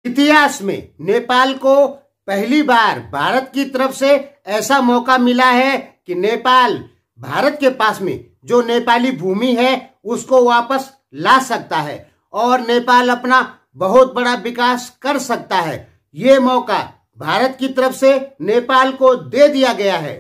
इतिहास में नेपाल को पहली बार भारत की तरफ से ऐसा मौका मिला है कि नेपाल भारत के पास में जो नेपाली भूमि है उसको वापस ला सकता है और नेपाल अपना बहुत बड़ा विकास कर सकता है। ये मौका भारत की तरफ से नेपाल को दे दिया गया है।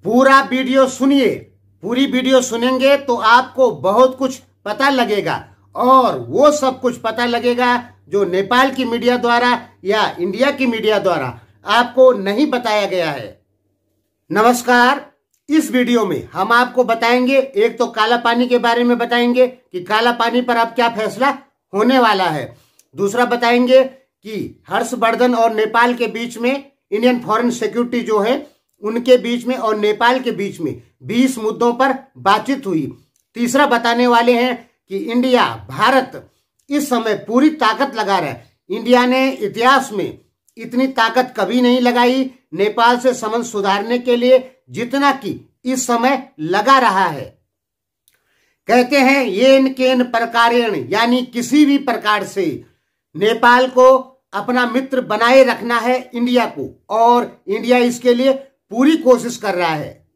पूरा वीडियो सुनिए, पूरी वीडियो सुनेंगे तो आपको बहुत कुछ पता लगेगा और वो सब कुछ पता लगेगा जो नेपाल की मीडिया द्वारा या इंडिया की मीडिया द्वारा आपको नहीं बताया गया है। नमस्कार, इस वीडियो में हम आपको बताएंगे, एक तो काला पानी के बारे में बताएंगे कि काला पानी पर अब क्या फैसला होने वाला है। दूसरा बताएंगे कि हर्षवर्धन और नेपाल के बीच में इंडियन फॉरेन सिक्योरिटी जो है उनके बीच में और नेपाल के बीच में 20 मुद्दों पर बातचीत हुई। तीसरा बताने वाले हैं कि इंडिया भारत इस समय पूरी ताकत लगा रहा है। इंडिया ने इतिहास में इतनी ताकत कभी नहीं लगाई नेपाल से संबंध सुधारने के लिए जितना कि इस समय लगा रहा है। कहते हैं येन केन प्रकारेण, यानी किसी भी प्रकार से नेपाल को अपना मित्र बनाए रखना है इंडिया को, और इंडिया इसके लिए पूरी कोशिश कर रहा है।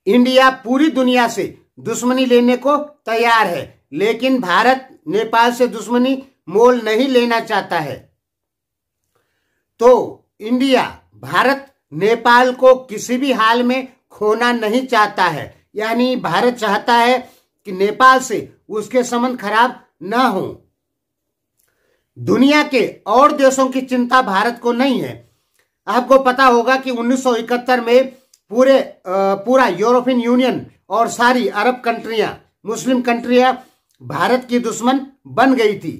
इंडिया पूरी दुनिया से दुश्मनी लेने को तैयार है, लेकिन भारत नेपाल से दुश्मनी मोल नहीं लेना चाहता है। तो इंडिया भारत नेपाल को किसी भी हाल में खोना नहीं चाहता है, यानी भारत चाहता है कि नेपाल से उसके संबंध खराब ना हो। दुनिया के और देशों की चिंता भारत को नहीं है। आपको पता होगा कि 1971 में पूरा यूरोपियन यूनियन और सारी अरब कंट्रियां, मुस्लिम कंट्रियां भारत की दुश्मन बन गई थी।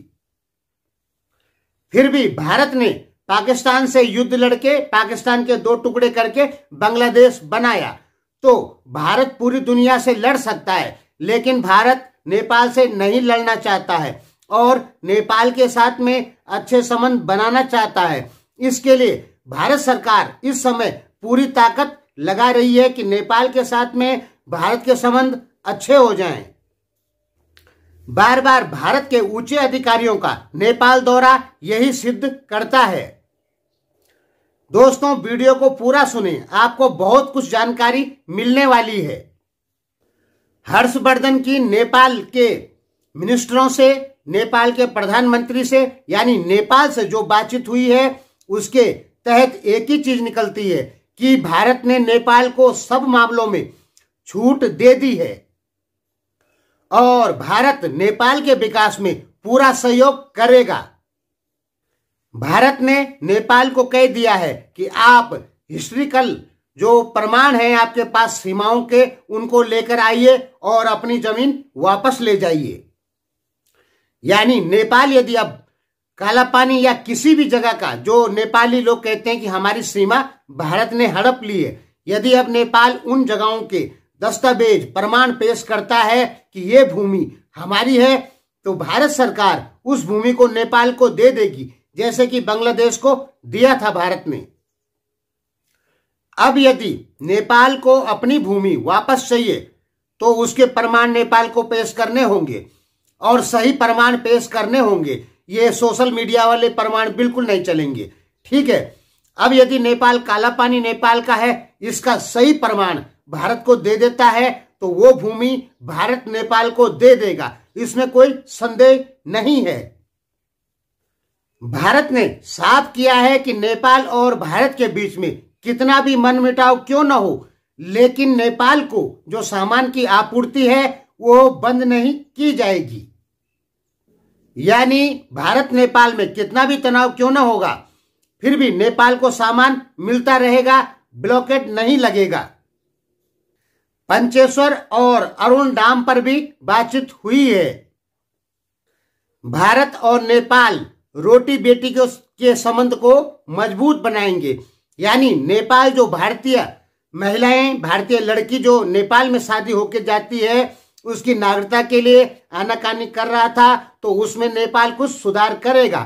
फिर भी भारत ने पाकिस्तान से युद्ध लड़के पाकिस्तान के 2 टुकड़े करके बांग्लादेश बनाया। तो भारत पूरी दुनिया से लड़ सकता है, लेकिन भारत नेपाल से नहीं लड़ना चाहता है और नेपाल के साथ में अच्छे संबंध बनाना चाहता है। इसके लिए भारत सरकार इस समय पूरी ताकत लगा रही है कि नेपाल के साथ में भारत के संबंध अच्छे हो जाएं। बार बार भारत के ऊंचे अधिकारियों का नेपाल दौरा यही सिद्ध करता है। दोस्तों, वीडियो को पूरा सुनें, आपको बहुत कुछ जानकारी मिलने वाली है। हर्षवर्धन की नेपाल के मिनिस्टरों से, नेपाल के प्रधानमंत्री से, यानी नेपाल से जो बातचीत हुई है उसके तहत एक ही चीज निकलती है कि भारत ने नेपाल को सब मामलों में छूट दे दी है और भारत नेपाल के विकास में पूरा सहयोग करेगा। भारत ने नेपाल को कह दिया है कि आप हिस्ट्रिकल जो प्रमाण हैं आपके पास सीमाओं के, उनको लेकर आइए और अपनी जमीन वापस ले जाइए। यानी नेपाल यदि अब काला पानी या किसी भी जगह का, जो नेपाली लोग कहते हैं कि हमारी सीमा भारत ने हड़प ली है, यदि अब नेपाल उन जगहों के दस्तावेज प्रमाण पेश करता है कि ये भूमि हमारी है, तो भारत सरकार उस भूमि को नेपाल को दे देगी, जैसे कि बांग्लादेश को दिया था भारत ने। अब यदि नेपाल को अपनी भूमि वापस चाहिए तो उसके प्रमाण नेपाल को पेश करने होंगे और सही प्रमाण पेश करने होंगे। ये सोशल मीडिया वाले प्रमाण बिल्कुल नहीं चलेंगे, ठीक है। अब यदि नेपाल काला पानी नेपाल का है, इसका सही प्रमाण भारत को दे देता है तो वो भूमि भारत नेपाल को दे देगा, इसमें कोई संदेह नहीं है। भारत ने साफ किया है कि नेपाल और भारत के बीच में कितना भी मनमुटाव क्यों न हो, लेकिन नेपाल को जो सामान की आपूर्ति है वो बंद नहीं की जाएगी। यानी भारत नेपाल में कितना भी तनाव क्यों न होगा, फिर भी नेपाल को सामान मिलता रहेगा, ब्लॉकेट नहीं लगेगा। पंचेश्वर और अरुण डैम पर भी बातचीत हुई है। भारत और नेपाल रोटी बेटी के संबंध को मजबूत बनाएंगे। यानी नेपाल जो भारतीय महिलाएं, भारतीय लड़की जो नेपाल में शादी होकर जाती है, उसकी नागरिकता के लिए आनाकानी कर रहा था, तो उसमें नेपाल कुछ सुधार करेगा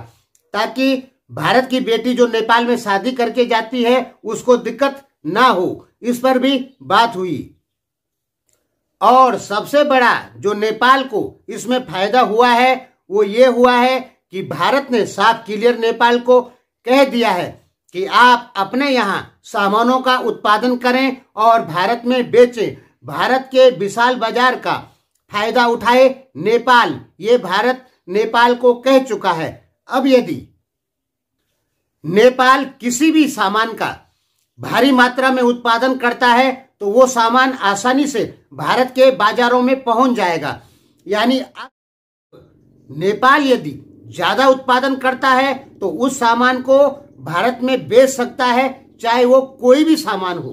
ताकि भारत की बेटी जो नेपाल में शादी करके जाती है उसको दिक्कत ना हो। इस पर भी बात हुई। और सबसे बड़ा जो नेपाल को इसमें फायदा हुआ है वो ये हुआ है कि भारत ने साफ क्लियर नेपाल को कह दिया है कि आप अपने यहाँ सामानों का उत्पादन करें और भारत में बेचें, भारत के विशाल बाजार का फायदा उठाए नेपाल, ये भारत नेपाल को कह चुका है। अब यदि नेपाल किसी भी सामान का भारी मात्रा में उत्पादन करता है तो वो सामान आसानी से भारत के बाजारों में पहुंच जाएगा। यानी नेपाल यदि ज्यादा उत्पादन करता है तो उस सामान को भारत में बेच सकता है, चाहे वो कोई भी सामान हो।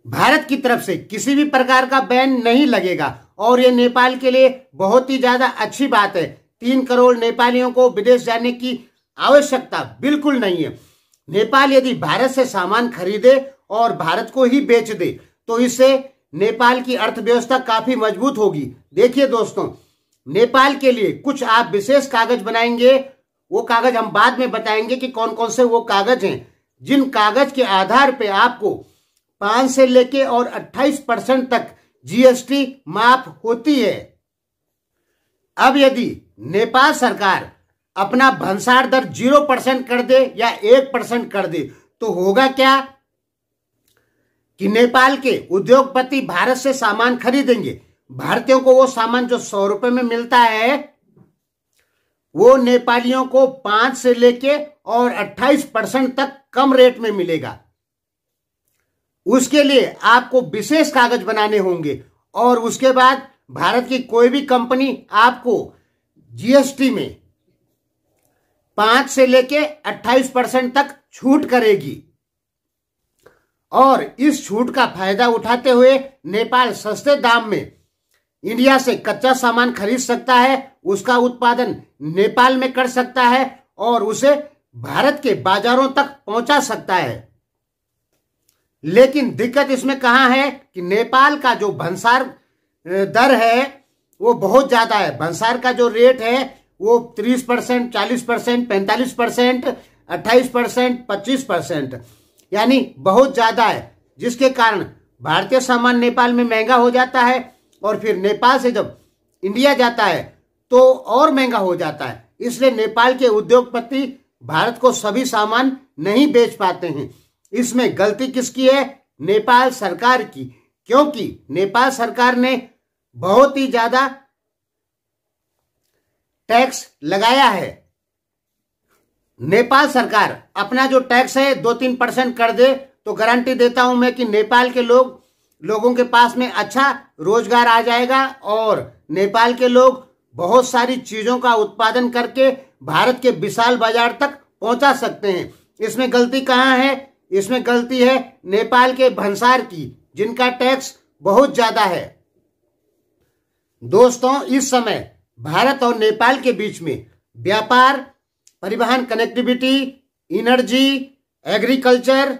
भारत की तरफ से किसी भी प्रकार का बैन नहीं लगेगा और ये नेपाल के लिए बहुत ही ज्यादा अच्छी बात है। 3 करोड़ नेपालियों को विदेश जाने की आवश्यकता बिल्कुल नहीं है। नेपाल यदि भारत से सामान खरीदे और भारत को ही बेच दे तो इससे नेपाल की अर्थव्यवस्था काफी मजबूत होगी। देखिए दोस्तों, नेपाल के लिए कुछ आप विशेष कागज बनाएंगे, वो कागज हम बाद में बताएंगे कि कौन कौन से वो कागज हैं, जिन कागज के आधार पे आपको 5 से लेके और 28% तक जीएसटी माफ होती है। अब यदि नेपाल सरकार अपना भंसार दर 0% कर दे या 1% कर दे तो होगा क्या कि नेपाल के उद्योगपति भारत से सामान खरीदेंगे, भारतीयों को वो सामान जो 100 रुपए में मिलता है वो नेपालियों को 5 से लेके और 28% तक कम रेट में मिलेगा। उसके लिए आपको विशेष कागज बनाने होंगे और उसके बाद भारत की कोई भी कंपनी आपको जीएसटी में 5 से लेके 28% तक छूट करेगी और इस छूट का फायदा उठाते हुए नेपाल सस्ते दाम में इंडिया से कच्चा सामान खरीद सकता है, उसका उत्पादन नेपाल में कर सकता है और उसे भारत के बाजारों तक पहुंचा सकता है। लेकिन दिक्कत इसमें कहां है कि नेपाल का जो भंसार दर है वो बहुत ज्यादा है। भंसार का जो रेट है वो 30%, 40%, 45%, 28%, 25%, यानी बहुत ज्यादा है, जिसके कारण भारतीय सामान नेपाल में महंगा हो जाता है और फिर नेपाल से जब इंडिया जाता है तो और महंगा हो जाता है। इसलिए नेपाल के उद्योगपति भारत को सभी सामान नहीं बेच पाते हैं। इसमें गलती किसकी है? नेपाल सरकार की, क्योंकि नेपाल सरकार ने बहुत ही ज्यादा टैक्स लगाया है। नेपाल सरकार अपना जो टैक्स है 2-3% कर दे तो गारंटी देता हूं मैं कि नेपाल के लोगों के पास में अच्छा रोजगार आ जाएगा और नेपाल के लोग बहुत सारी चीजों का उत्पादन करके भारत के विशाल बाजार तक पहुंचा सकते हैं। इसमें गलती कहां है? इसमें गलती है नेपाल के भंसार की, जिनका टैक्स बहुत ज्यादा है। दोस्तों, इस समय भारत और नेपाल के बीच में व्यापार, परिवहन, connectivity, energy, agriculture,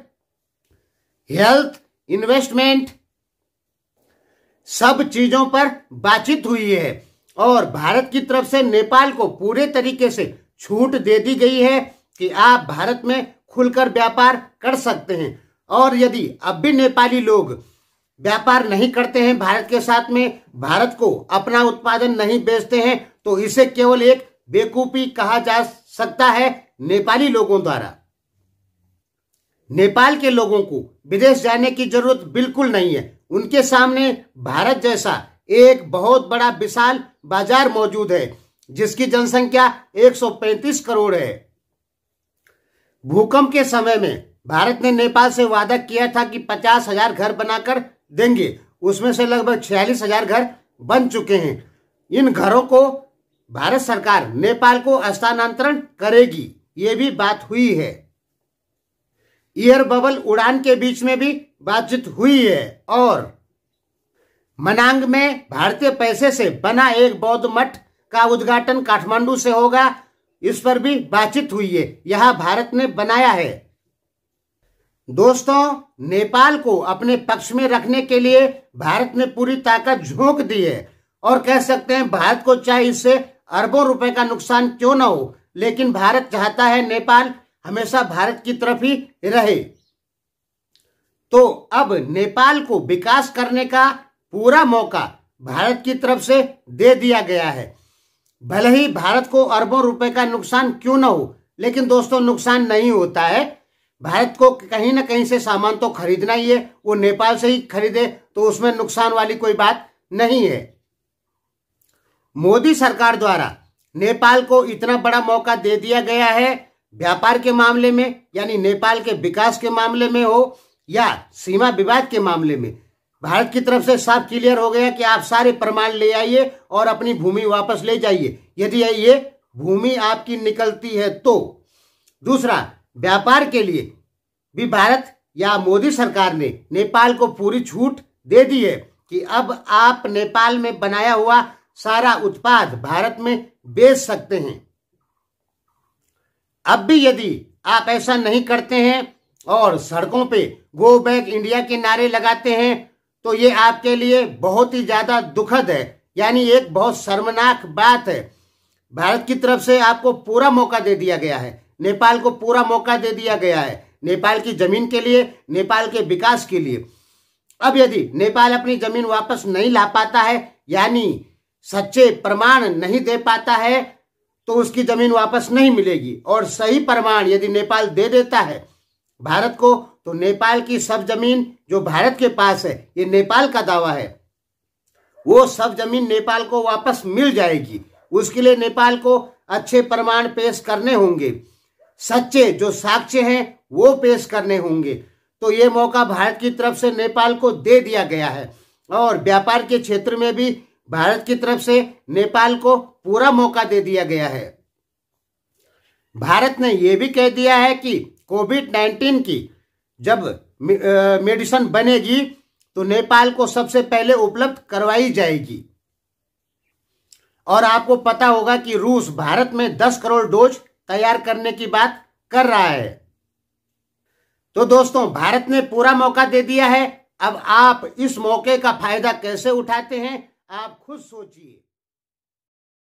health, investment, सब चीजों पर बातचीत हुई है और भारत की तरफ से नेपाल को पूरे तरीके से छूट दे दी गई है कि आप भारत में खुलकर व्यापार कर सकते हैं। और यदि अब भी नेपाली लोग व्यापार नहीं करते हैं भारत के साथ में, भारत को अपना उत्पादन नहीं बेचते हैं, तो इसे केवल एक बेवकूफी कहा जा सकता है नेपाली लोगों द्वारा। नेपाल के लोगों को विदेश जाने की जरूरत बिल्कुल नहीं है। उनके सामने भारत जैसा एक बहुत बड़ा विशाल बाजार मौजूद है, जिसकी जनसंख्या 135 करोड़ है। भूकंप के समय में भारत ने नेपाल से वादा किया था कि 50,000 घर बनाकर देंगे, उसमें से लगभग 46,000 घर बन चुके हैं। इन घरों को भारत सरकार नेपाल को हस्तांतरण करेगी, ये भी बात हुई है। एयर बबल उड़ान के बीच में भी बातचीत हुई है और मनांग में भारतीय पैसे से बना एक बौद्ध मठ का उद्घाटन काठमांडू से होगा, इस पर भी बातचीत हुई है। यह भारत ने बनाया है। दोस्तों, नेपाल को अपने पक्ष में रखने के लिए भारत ने पूरी ताकत झोंक दी है और कह सकते हैं भारत को चाहे इससे अरबों रुपए का नुकसान क्यों ना हो, लेकिन भारत चाहता है नेपाल हमेशा भारत की तरफ ही रहे। तो अब नेपाल को विकास करने का पूरा मौका भारत की तरफ से दे दिया गया है। भले ही भारत को अरबों रुपए का नुकसान क्यों ना हो, लेकिन दोस्तों नुकसान नहीं होता है। भारत को कहीं ना कहीं से सामान तो खरीदना ही है, वो नेपाल से ही खरीदे तो उसमें नुकसान वाली कोई बात नहीं है। मोदी सरकार द्वारा नेपाल को इतना बड़ा मौका दे दिया गया है, व्यापार के मामले में यानी नेपाल के विकास के मामले में हो या सीमा विवाद के मामले में। भारत की तरफ से साफ क्लियर हो गया कि आप सारे प्रमाण ले आइए और अपनी भूमि वापस ले जाइए, यदि ये भूमि आपकी निकलती है तो। दूसरा, व्यापार के लिए भी भारत या मोदी सरकार ने नेपाल को पूरी छूट दे दी है कि अब आप नेपाल में बनाया हुआ सारा उत्पाद भारत में बेच सकते हैं। अब भी यदि आप ऐसा नहीं करते हैं और सड़कों पे गो बैक इंडिया के नारे लगाते हैं तो ये आपके लिए बहुत ही ज्यादा दुखद है, यानी एक बहुत शर्मनाक बात है। भारत की तरफ से आपको पूरा मौका दे दिया गया है, नेपाल को पूरा मौका दे दिया गया है, नेपाल की जमीन के लिए, नेपाल के विकास के लिए। अब यदि नेपाल अपनी जमीन वापस नहीं ला पाता है यानी सच्चे प्रमाण नहीं दे पाता है तो उसकी जमीन वापस नहीं मिलेगी। और सही प्रमाण यदि नेपाल दे देता है भारत को तो नेपाल की सब जमीन जो भारत के पास है, ये नेपाल का दावा है, वो सब जमीन नेपाल को वापस मिल जाएगी। उसके लिए नेपाल को अच्छे प्रमाण पेश करने होंगे, सच्चे जो साक्ष्य हैं वो पेश करने होंगे। तो ये मौका भारत की तरफ से नेपाल को दे दिया गया है और व्यापार के क्षेत्र में भी भारत की तरफ से नेपाल को पूरा मौका दे दिया गया है। भारत ने यह भी कह दिया है कि कोविड-19 की जब मेडिसिन बनेगी तो नेपाल को सबसे पहले उपलब्ध करवाई जाएगी। और आपको पता होगा कि रूस भारत में 10 करोड़ डोज तैयार करने की बात कर रहा है। तो दोस्तों, भारत ने पूरा मौका दे दिया है। अब आप इस मौके का फायदा कैसे उठाते हैं आप खुद सोचिए।